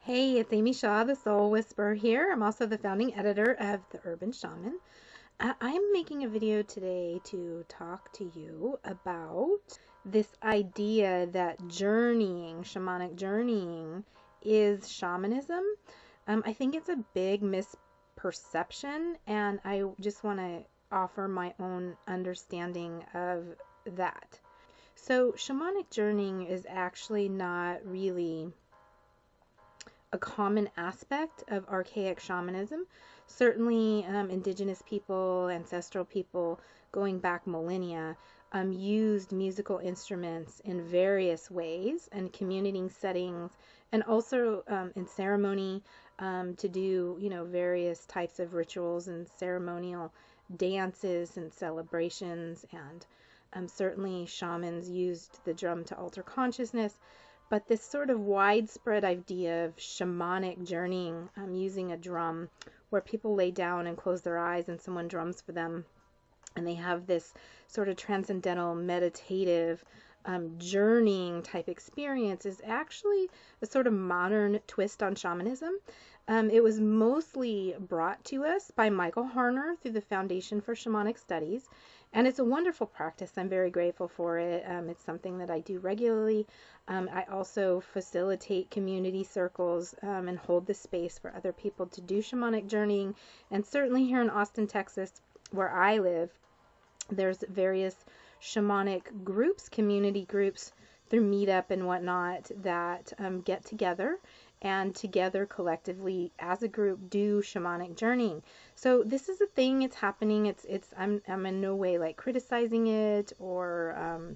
Hey, it's Amy Shaw, the Soul Whisperer here. I'm also the founding editor of The Urban Shaman. I'm making a video today to talk to you about this idea that journeying, shamanic journeying, is shamanism. I think it's a big misperception, and I just want to offer my own understanding of that. So, shamanic journeying is actually not really a common aspect of archaic shamanism. Certainly, indigenous people, ancestral people going back millennia used musical instruments in various ways and community settings, and also in ceremony to do, various types of rituals and ceremonial dances and celebrations. And certainly, shamans used the drum to alter consciousness. But this sort of widespread idea of shamanic journeying, using a drum, where people lay down and close their eyes and someone drums for them, and they have this sort of transcendental meditative journeying type experience, is actually a sort of modern twist on shamanism. It was mostly brought to us by Michael Harner through the Foundation for Shamanic Studies, and it's a wonderful practice. I'm very grateful for it. It's something that I do regularly. I also facilitate community circles and hold the space for other people to do shamanic journeying. And certainly here in Austin, Texas, where I live, there's various shamanic groups, community groups through Meetup and whatnot that get together and together collectively as a group do shamanic journeying. So this is a thing. It's happening. I'm in no way like criticizing it or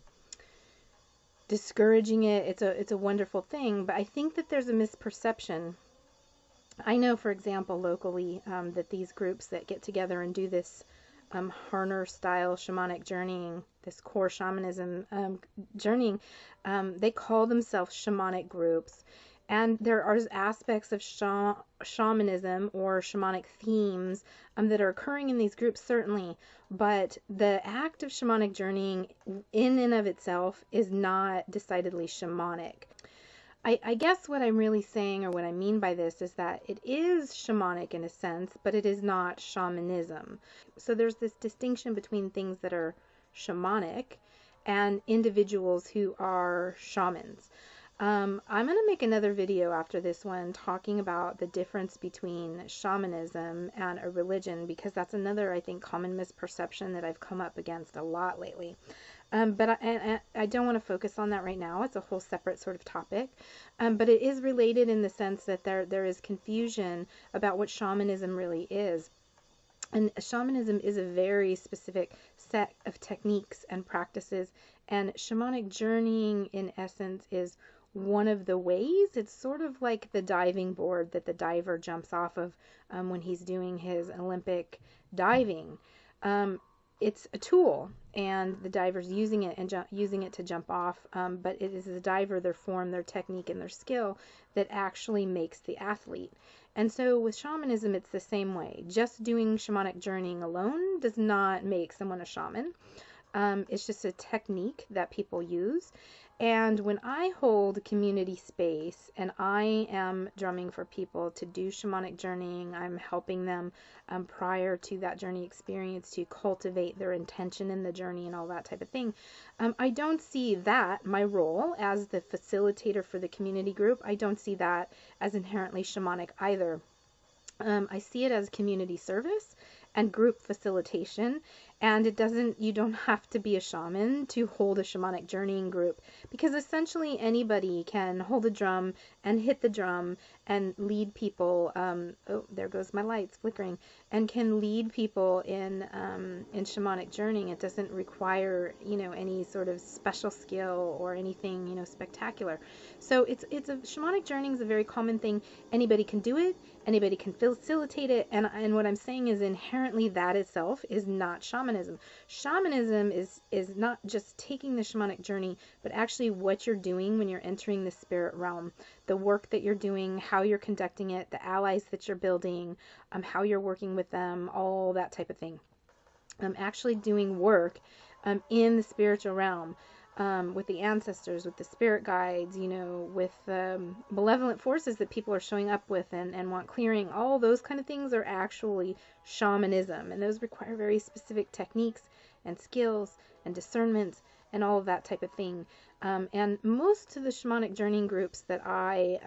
discouraging it. It's a wonderful thing, but I think that there's a misperception. I know, for example, locally, that these groups that get together and do this Harner style shamanic journeying, this core shamanism journeying, they call themselves shamanic groups. And there are aspects of shamanism or shamanic themes that are occurring in these groups, certainly. But the act of shamanic journeying in and of itself is not decidedly shamanic. I guess what I'm really saying, or what I mean by this, is that it is shamanic in a sense, but it is not shamanism. So there's this distinction between things that are shamanic and individuals who are shamans. I'm going to make another video after this one talking about the difference between shamanism and a religion, because that's another, I think, common misperception that I've come up against a lot lately. But I don't want to focus on that right now. It's a whole separate sort of topic. But it is related in the sense that there is confusion about what shamanism really is. And shamanism is a very specific set of techniques and practices, and shamanic journeying, in essence, is one of the ways. It's sort of like the diving board that the diver jumps off of when he's doing his Olympic diving. It's a tool, and the diver's using it and using it to jump off, but it is the diver, their form, their technique, and their skill that actually makes the athlete. And so with shamanism, it's the same way. Just doing shamanic journeying alone does not make someone a shaman. It's just a technique that people use. And when I hold community space and I am drumming for people to do shamanic journeying, I'm helping them prior to that journey experience to cultivate their intention in the journey and all that type of thing. I don't see that, my role as the facilitator for the community group, I don't see that as inherently shamanic either. I see it as community service and group facilitation, and you don't have to be a shaman to hold a shamanic journeying group, because essentially anybody can hold a drum and hit the drum and lead people. Oh, there goes my lights flickering. And can lead people in shamanic journeying. It doesn't require any sort of special skill or anything spectacular. So shamanic journeying is a very common thing. Anybody can do it. Anybody can facilitate it. And what I'm saying is inherently that itself is not shamanism. Shamanism is not just taking the shamanic journey, but actually what you're doing when you're entering the spirit realm, the work that you're doing, how you're conducting it, the allies that you're building, how you're working with them, all that type of thing. Actually doing work in the spiritual realm. with the ancestors, with the spirit guides, with malevolent forces that people are showing up with and want clearing. All those kind of things are actually shamanism, and those require very specific techniques and skills and discernments and all of that type of thing. And most of the shamanic journeying groups that I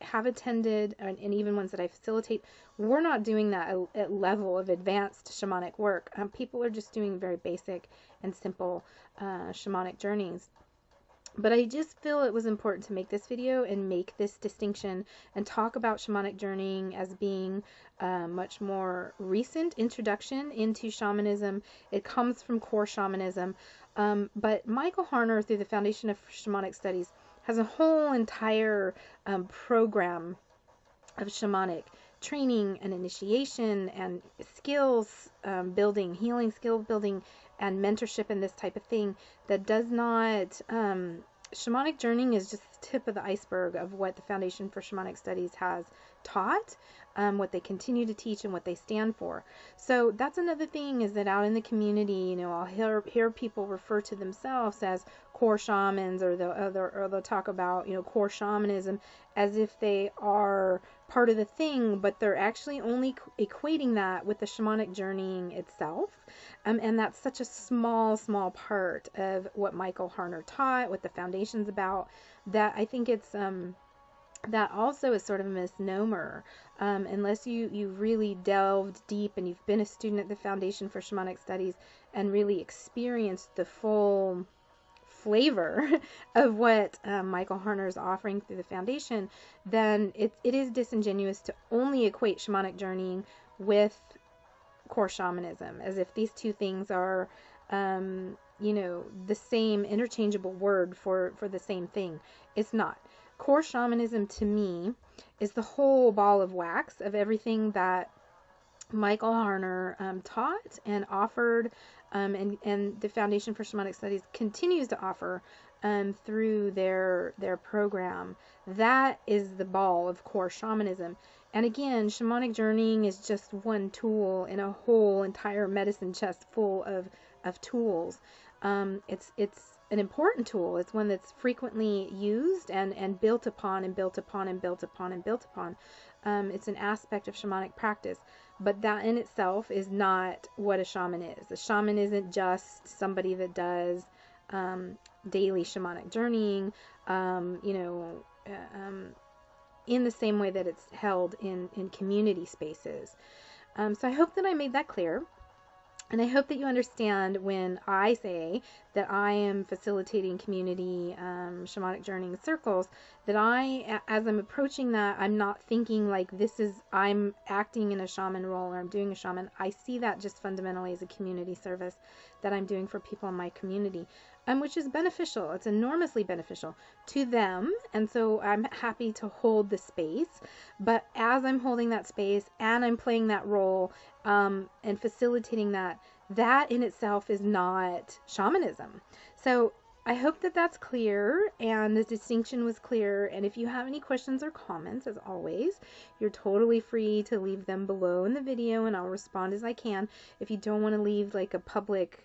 have attended, and even ones that I facilitate, we're not doing that at level of advanced shamanic work. People are just doing very basic and simple shamanic journeys. But I just feel it was important to make this video and make this distinction and talk about shamanic journeying as being a much more recent introduction into shamanism. It comes from core shamanism. But Michael Harner, through the Foundation of Shamanic Studies, has a whole entire program of shamanic training and initiation and skills building, healing skill building, and mentorship and this type of thing that does not... Shamanic journeying is just the tip of the iceberg of what the Foundation for Shamanic Studies has taught, what they continue to teach, and what they stand for. So that's another thing, is that out in the community, I'll hear people refer to themselves as core shamans, or they'll talk about, core shamanism as if they are part of the thing, but they're actually only equating that with the shamanic journeying itself. And that's such a small part of what Michael Harner taught, what the Foundation's about, that I think it's that also is sort of a misnomer. Unless you really delved deep and you've been a student at the Foundation for Shamanic Studies and really experienced the full flavor of what Michael Harner is offering through the Foundation, then it is disingenuous to only equate shamanic journeying with core shamanism, as if these two things are the same interchangeable word for the same thing. It's not. Core shamanism, to me, is the whole ball of wax of everything that Michael Harner taught and offered, and the Foundation for Shamanic Studies continues to offer through their program. That is the ball of core shamanism. And again, shamanic journeying is just one tool in a whole entire medicine chest full of tools. It's an important tool. It's one that's frequently used and built upon and built upon and built upon and built upon. It's an aspect of shamanic practice, but that in itself is not what a shaman is. A shaman isn't just somebody that does daily shamanic journeying, in the same way that it's held in community spaces. So I hope that I made that clear. And I hope that you understand when I say that I am facilitating community shamanic journeying circles, that as I'm approaching that, I'm not thinking like I'm acting in a shaman role or I'm doing a shaman. I see that just fundamentally as a community service that I'm doing for people in my community, which is beneficial. It's enormously beneficial to them. And so I'm happy to hold the space. But as I'm holding that space and I'm playing that role and facilitating that in itself is not shamanism. So I hope that that's clear and the distinction was clear. And if you have any questions or comments, as always, you're totally free to leave them below in the video and I'll respond as I can. If you don't want to leave like a public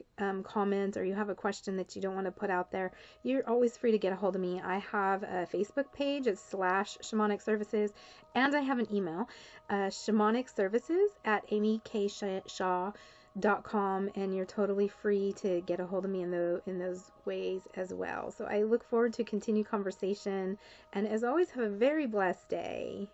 comment, or you have a question that you don't want to put out there, you're always free to get a hold of me. I have a Facebook page, it's /shamanic services, and I have an email, shamanic_services@amykShaw.com, and you're totally free to get a hold of me in those ways as well. So I look forward to continued conversation, and as always, have a very blessed day.